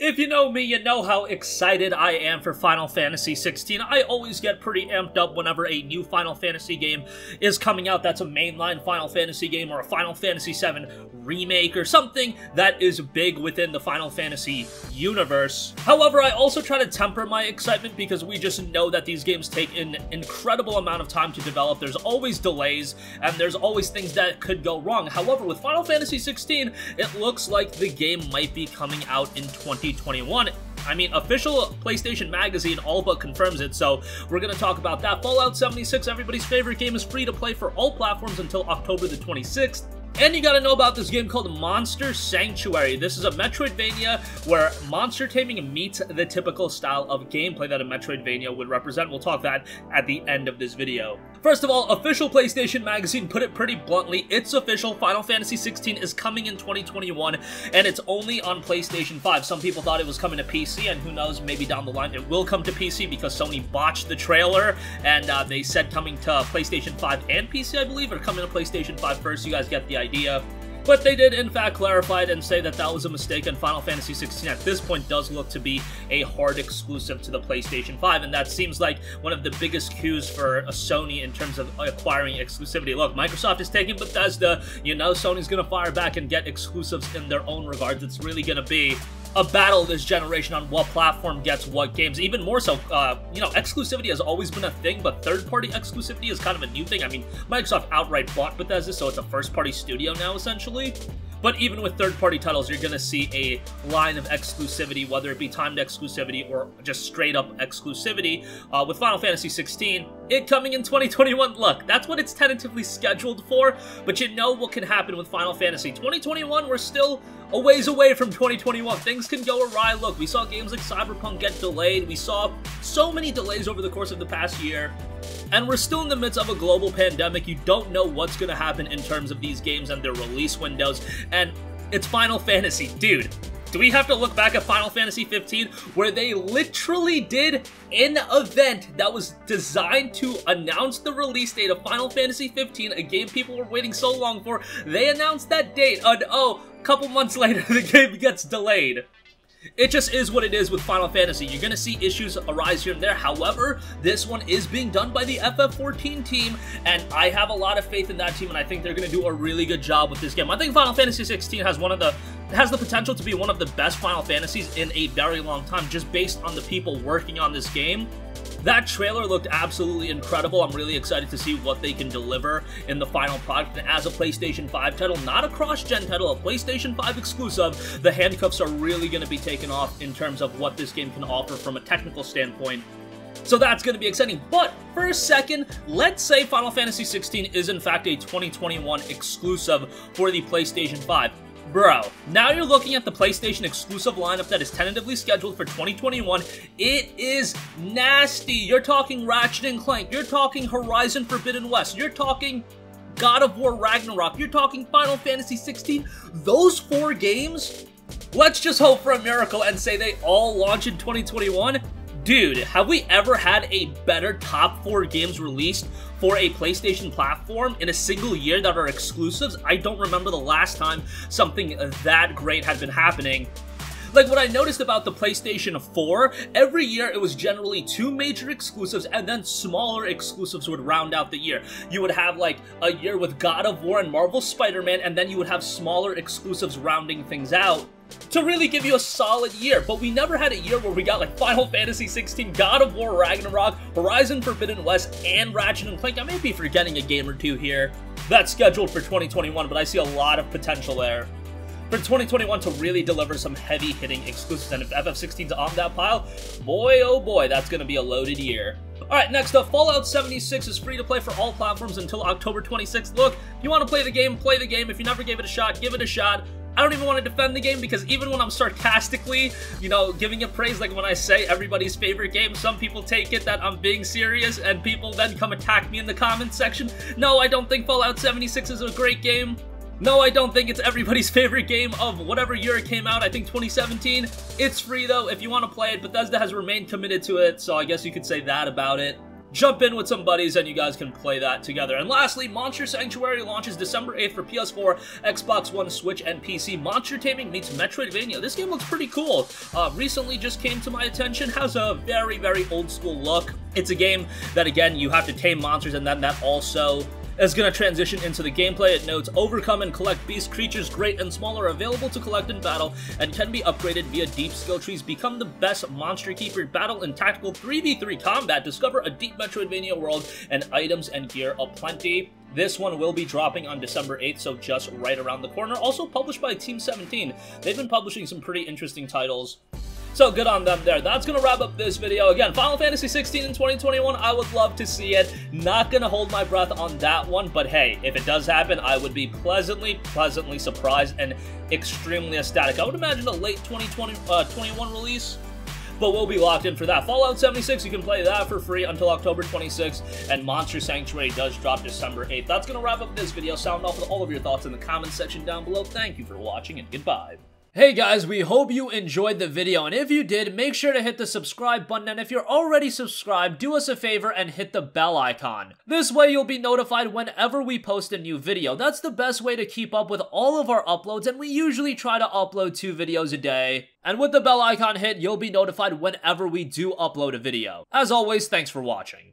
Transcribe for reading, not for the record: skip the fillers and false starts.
If you know me, you know how excited I am for Final Fantasy 16. I always get pretty amped up whenever a new Final Fantasy game is coming out that's a mainline Final Fantasy game or a Final Fantasy 7 remake or something that is big within the Final Fantasy universe. However, I also try to temper my excitement because we just know that these games take an incredible amount of time to develop. There's always delays and there's always things that could go wrong. However, with Final Fantasy 16, it looks like the game might be coming out in 2021. I mean, official PlayStation Magazine all but confirms it, so we're going to talk about that. Fallout 76, everybody's favorite game, is free to play for all platforms until October the 26th. And you gotta know about this game called Monster Sanctuary. This is a Metroidvania where monster taming meets the typical style of gameplay that a Metroidvania would represent. We'll talk that at the end of this video. First of all, official PlayStation Magazine put it pretty bluntly. It's official. Final Fantasy 16 is coming in 2021, and it's only on PlayStation 5. Some people thought it was coming to PC, and who knows, maybe down the line it will come to PC because Sony botched the trailer, and they said coming to PlayStation 5 and PC, I believe, or coming to PlayStation 5 first. You guys get the idea. But they did, in fact, clarify it and say that that was a mistake, and Final Fantasy 16 at this point does look to be a hard exclusive to the PlayStation 5, and that seems like one of the biggest cues for a Sony in terms of acquiring exclusivity. Look, Microsoft is taking Bethesda, you know Sony's gonna fire back and get exclusives in their own regards. It's really gonna be a battle this generation on what platform gets what games. Even more so, you know, exclusivity has always been a thing, but third-party exclusivity is kind of a new thing. I mean, Microsoft outright bought Bethesda, so it's a first-party studio now, essentially. But even with third-party titles, you're going to see a line of exclusivity, whether it be timed exclusivity or just straight-up exclusivity. With Final Fantasy 16, it coming in 2021, look, that's what it's tentatively scheduled for, but you know what can happen with Final Fantasy. 2021, we're still a ways away from 2021. Things can go awry. Look, we saw games like Cyberpunk get delayed. We saw so many delays over the course of the past year. And we're still in the midst of a global pandemic. You don't know what's going to happen in terms of these games and their release windows. And it's Final Fantasy. Dude, do we have to look back at Final Fantasy 15 where they literally did an event that was designed to announce the release date of Final Fantasy 15, a game people were waiting so long for. They announced that date, and oh, a couple months later the game gets delayed. It just is what it is with Final Fantasy. You're going to see issues arise here and there. However, this one is being done by the FF14 team, and I have a lot of faith in that team, and I think they're going to do a really good job with this game. I think Final Fantasy 16 has the potential to be one of the best Final Fantasies in a very long time, just based on the people working on this game. That trailer looked absolutely incredible. I'm really excited to see what they can deliver in the final product. And as a PlayStation 5 title, not a cross-gen title, a PlayStation 5 exclusive, the handcuffs are really going to be taken off in terms of what this game can offer from a technical standpoint. So that's going to be exciting. But for a second, let's say Final Fantasy 16 is in fact a 2021 exclusive for the PlayStation 5. Bro, now you're looking at the PlayStation exclusive lineup that is tentatively scheduled for 2021. It is nasty. You're talking Ratchet & Clank. You're talking Horizon Forbidden West. You're talking God of War Ragnarok. You're talking Final Fantasy 16. Those 4 games, let's just hope for a miracle and say they all launch in 2021. Dude, have we ever had a better top 4 games released for a PlayStation platform in a single year that are exclusives? I don't remember the last time something that great had been happening. Like, what I noticed about the PlayStation 4, every year it was generally 2 major exclusives and then smaller exclusives would round out the year. You would have like a year with God of War and Marvel Spider-Man, and then you would have smaller exclusives rounding things out to really give you a solid year. But we never had a year where we got like Final Fantasy 16, God of War Ragnarok, Horizon Forbidden West, and Ratchet & Clank. I may be forgetting a game or two here that's scheduled for 2021, but I see a lot of potential there for 2021 to really deliver some heavy-hitting exclusives. And if FF16's on that pile, boy oh boy, that's going to be a loaded year. Alright, next up, Fallout 76 is free to play for all platforms until October 26th. Look, if you want to play the game, play the game. If you never gave it a shot, give it a shot. I don't even want to defend the game because even when I'm sarcastically, you know, giving it praise, like when I say everybody's favorite game, some people take it that I'm being serious and people then come attack me in the comments section. No, I don't think Fallout 76 is a great game. No, I don't think it's everybody's favorite game of whatever year it came out. I think 2017. It's free though if you want to play it. Bethesda has remained committed to it, so I guess you could say that about it. jump in with some buddies and you guys can play that together. And lastly, Monster Sanctuary launches December 8th for PS4, Xbox One, Switch, and PC. Monster Taming meets Metroidvania. This game looks pretty cool. Recently just came to my attention, has a very, very old school look. It's a game that, again, you have to tame monsters, and then that also is going to transition into the gameplay. It notes, overcome and collect beast creatures great and small are available to collect in battle and can be upgraded via deep skill trees. Become the best monster keeper, battle in tactical 3v3 combat, discover a deep Metroidvania world, and items and gear aplenty. This one will be dropping on December 8th, so just right around the corner. Also published by Team 17. They've been publishing some pretty interesting titles, so good on them there. That's going to wrap up this video. Again, Final Fantasy 16 in 2021, I would love to see it. Not going to hold my breath on that one, but hey, if it does happen, I would be pleasantly surprised and extremely ecstatic. I would imagine a late 2021 release, but we'll be locked in for that. Fallout 76, you can play that for free until October 26th, and Monster Sanctuary does drop December 8th. That's going to wrap up this video. Sound off with all of your thoughts in the comments section down below. Thank you for watching, and goodbye. Hey guys, we hope you enjoyed the video, and if you did, make sure to hit the subscribe button, and if you're already subscribed, do us a favor and hit the bell icon. This way you'll be notified whenever we post a new video. That's the best way to keep up with all of our uploads, and we usually try to upload 2 videos a day. And with the bell icon hit, you'll be notified whenever we do upload a video. As always, thanks for watching.